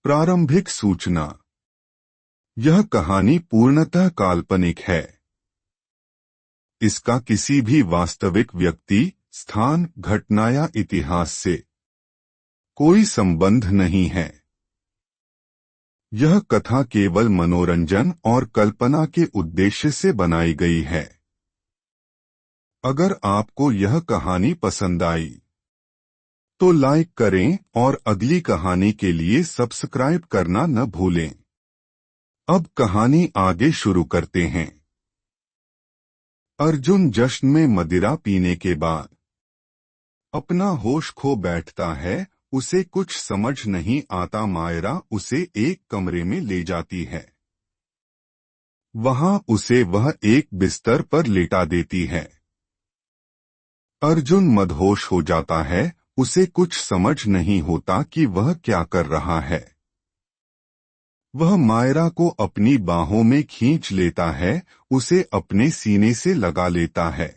प्रारंभिक सूचना। यह कहानी पूर्णतः काल्पनिक है। इसका किसी भी वास्तविक व्यक्ति, स्थान, घटना या इतिहास से कोई संबंध नहीं है। यह कथा केवल मनोरंजन और कल्पना के उद्देश्य से बनाई गई है। अगर आपको यह कहानी पसंद आई तो लाइक करें और अगली कहानी के लिए सब्सक्राइब करना न भूलें। अब कहानी आगे शुरू करते हैं। अर्जुन जश्न में मदिरा पीने के बाद अपना होश खो बैठता है। उसे कुछ समझ नहीं आता। मायरा उसे एक कमरे में ले जाती है। वहां उसे वह एक बिस्तर पर लेटा देती है। अर्जुन मदहोश हो जाता है। उसे कुछ समझ नहीं होता कि वह क्या कर रहा है। वह मायरा को अपनी बाहों में खींच लेता है, उसे अपने सीने से लगा लेता है।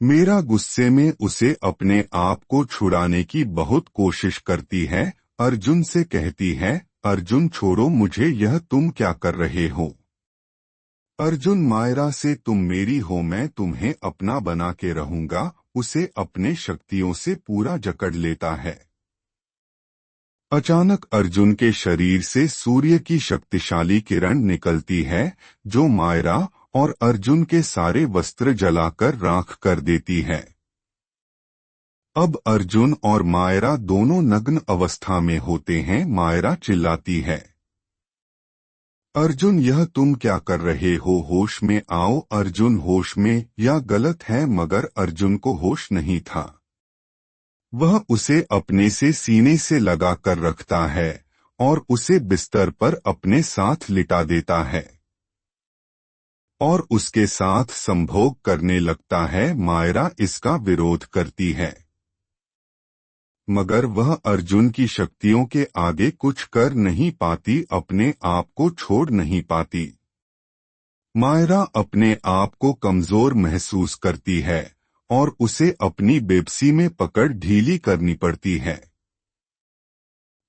मेरा गुस्से में उसे अपने आप को छुड़ाने की बहुत कोशिश करती है। अर्जुन से कहती है, अर्जुन छोड़ो मुझे, यह तुम क्या कर रहे हो। अर्जुन मायरा से, तुम मेरी हो, मैं तुम्हें अपना बना के रहूंगा, उसे अपने शक्तियों से पूरा जकड़ लेता है। अचानक अर्जुन के शरीर से सूर्य की शक्तिशाली किरण निकलती है, जो मायरा और अर्जुन के सारे वस्त्र जलाकर राख कर देती है। अब अर्जुन और मायरा दोनों नग्न अवस्था में होते हैं। मायरा चिल्लाती है, अर्जुन यह तुम क्या कर रहे हो, होश में आओ। अर्जुन होश में, या गलत है, मगर अर्जुन को होश नहीं था। वह उसे अपने से सीने से लगा कर रखता है और उसे बिस्तर पर अपने साथ लिटा देता है और उसके साथ संभोग करने लगता है। मायरा इसका विरोध करती है, मगर वह अर्जुन की शक्तियों के आगे कुछ कर नहीं पाती, अपने आप को छोड़ नहीं पाती। मायरा अपने आप को कमजोर महसूस करती है और उसे अपनी बेबसी में पकड़ ढीली करनी पड़ती है।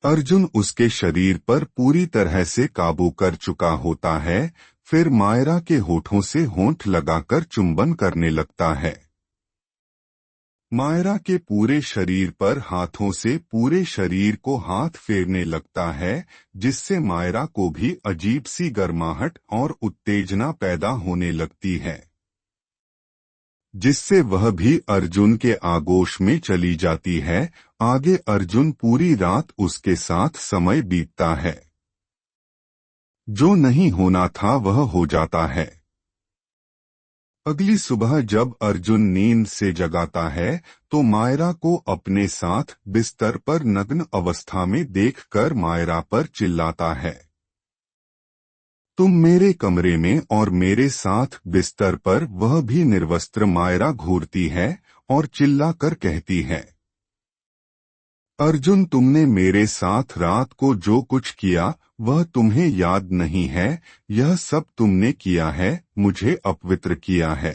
अर्जुन उसके शरीर पर पूरी तरह से काबू कर चुका होता है। फिर मायरा के होठों से होंठ लगाकर चुंबन करने लगता है। मायरा के पूरे शरीर पर हाथों से पूरे शरीर को हाथ फेरने लगता है, जिससे मायरा को भी अजीब सी गर्माहट और उत्तेजना पैदा होने लगती है, जिससे वह भी अर्जुन के आगोश में चली जाती है। आगे अर्जुन पूरी रात उसके साथ समय बीतता है। जो नहीं होना था वह हो जाता है। अगली सुबह जब अर्जुन नींद से जगाता है तो मायरा को अपने साथ बिस्तर पर नग्न अवस्था में देखकर मायरा पर चिल्लाता है, तुम मेरे कमरे में और मेरे साथ बिस्तर पर, वह भी निर्वस्त्र। मायरा घूरती है और चिल्लाकर कहती है, अर्जुन तुमने मेरे साथ रात को जो कुछ किया वह तुम्हें याद नहीं है। यह सब तुमने किया है, मुझे अपवित्र किया है।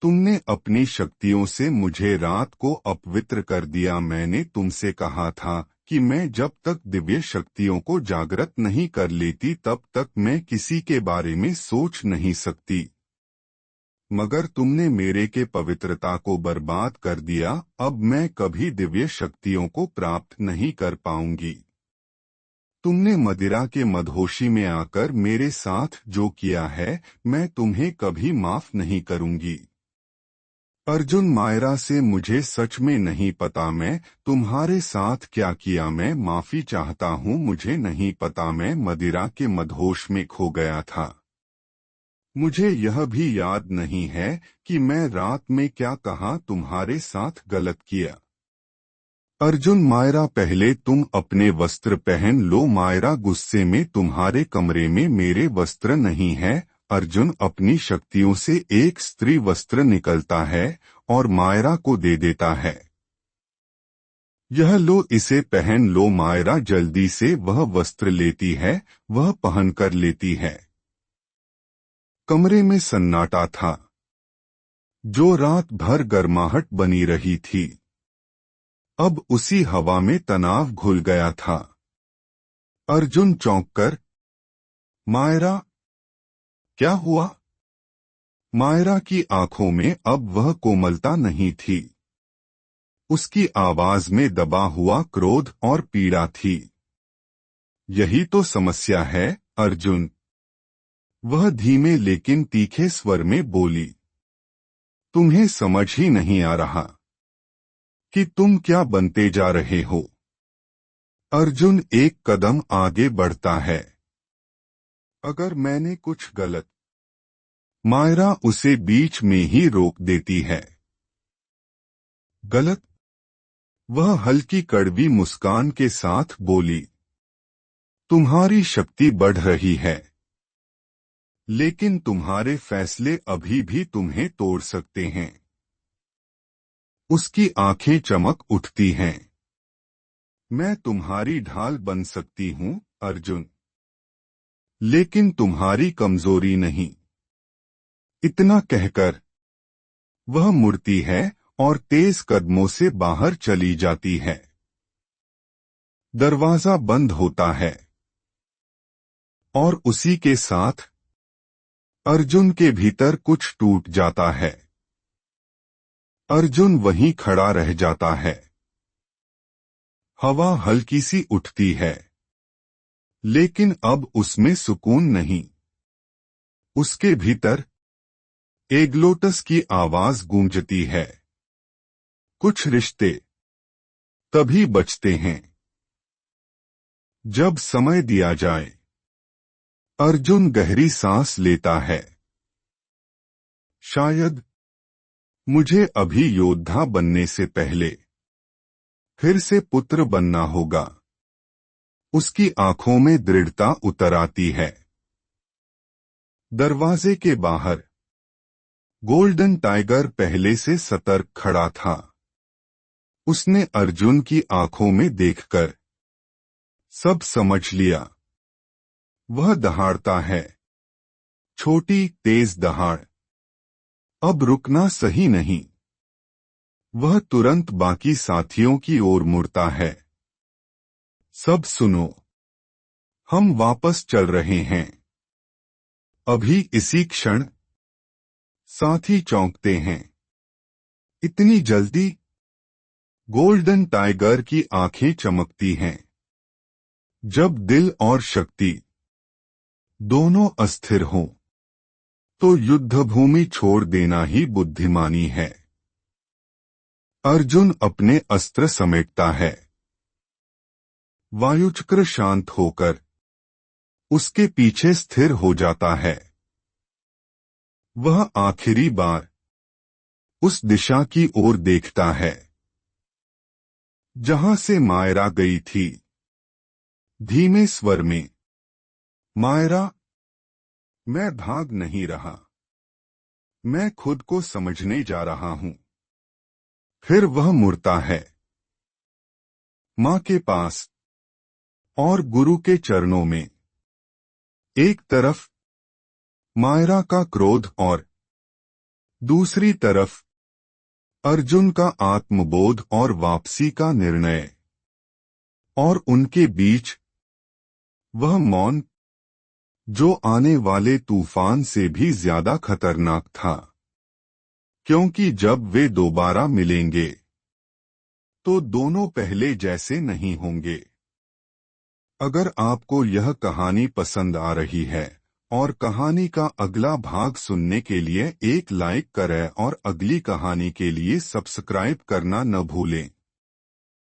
तुमने अपनी शक्तियों से मुझे रात को अपवित्र कर दिया। मैंने तुमसे कहा था कि मैं जब तक दिव्य शक्तियों को जागृत नहीं कर लेती तब तक मैं किसी के बारे में सोच नहीं सकती, मगर तुमने मेरे के पवित्रता को बर्बाद कर दिया। अब मैं कभी दिव्य शक्तियों को प्राप्त नहीं कर पाऊंगी। तुमने मदिरा के मदहोशी में आकर मेरे साथ जो किया है, मैं तुम्हें कभी माफ नहीं करूंगी। अर्जुन मायरा से, मुझे सच में नहीं पता मैं तुम्हारे साथ क्या किया। मैं माफी चाहता हूँ, मुझे नहीं पता, मैं मदिरा के मदहोश में खो गया था। मुझे यह भी याद नहीं है कि मैं रात में क्या कहा, तुम्हारे साथ गलत किया। अर्जुन मायरा, पहले तुम अपने वस्त्र पहन लो। मायरा गुस्से में, तुम्हारे कमरे में मेरे वस्त्र नहीं है। अर्जुन अपनी शक्तियों से एक स्त्री वस्त्र निकलता है और मायरा को दे देता है, यह लो, इसे पहन लो। मायरा जल्दी से वह वस्त्र लेती है, वह पहन कर लेती है। कमरे में सन्नाटा था, जो रात भर गर्माहट बनी रही थी। अब उसी हवा में तनाव घुल गया था। अर्जुन चौंककर, मायरा, क्या हुआ? मायरा की आंखों में अब वह कोमलता नहीं थी। उसकी आवाज में दबा हुआ क्रोध और पीड़ा थी। यही तो समस्या है, अर्जुन। वह धीमे लेकिन तीखे स्वर में बोली। तुम्हें समझ ही नहीं आ रहा कि तुम क्या बनते जा रहे हो। अर्जुन एक कदम आगे बढ़ता है। अगर मैंने कुछ गलत। मायरा उसे बीच में ही रोक देती है। गलत? वह हल्की कड़वी मुस्कान के साथ बोली। तुम्हारी शक्ति बढ़ रही है, लेकिन तुम्हारे फैसले अभी भी तुम्हें तोड़ सकते हैं। उसकी आंखें चमक उठती हैं। मैं तुम्हारी ढाल बन सकती हूं, अर्जुन, लेकिन तुम्हारी कमजोरी नहीं। इतना कहकर वह मुड़ती है और तेज कदमों से बाहर चली जाती है। दरवाजा बंद होता है और उसी के साथ अर्जुन के भीतर कुछ टूट जाता है। अर्जुन वहीं खड़ा रह जाता है। हवा हल्की सी उठती है, लेकिन अब उसमें सुकून नहीं। उसके भीतर एग्लोटस की आवाज गूंजती है। कुछ रिश्ते तभी बचते हैं जब समय दिया जाए। अर्जुन गहरी सांस लेता है। शायद मुझे अभी योद्धा बनने से पहले फिर से पुत्र बनना होगा। उसकी आंखों में दृढ़ता उतर आती है। दरवाजे के बाहर गोल्डन टाइगर पहले से सतर्क खड़ा था। उसने अर्जुन की आंखों में देखकर सब समझ लिया। वह दहाड़ता है, छोटी तेज दहाड़। अब रुकना सही नहीं। वह तुरंत बाकी साथियों की ओर मुड़ता है। सब सुनो, हम वापस चल रहे हैं अभी इसी क्षण। साथी चौंकते हैं। इतनी जल्दी? गोल्डन टाइगर की आंखें चमकती हैं। जब दिल और शक्ति दोनों अस्थिर हों, तो युद्धभूमि छोड़ देना ही बुद्धिमानी है। अर्जुन अपने अस्त्र समेटता है। वायुचक्र शांत होकर उसके पीछे स्थिर हो जाता है। वह आखिरी बार उस दिशा की ओर देखता है जहां से मायरा गई थी। धीमे स्वर में, मायरा, मैं भाग नहीं रहा, मैं खुद को समझने जा रहा हूं। फिर वह मुड़ता है, मां के पास और गुरु के चरणों में। एक तरफ मायरा का क्रोध और दूसरी तरफ अर्जुन का आत्मबोध और वापसी का निर्णय। और उनके बीच वह मौन, जो आने वाले तूफान से भी ज्यादा खतरनाक था। क्योंकि जब वे दोबारा मिलेंगे तो दोनों पहले जैसे नहीं होंगे। अगर आपको यह कहानी पसंद आ रही है और कहानी का अगला भाग सुनने के लिए एक लाइक करें और अगली कहानी के लिए सब्सक्राइब करना न भूलें।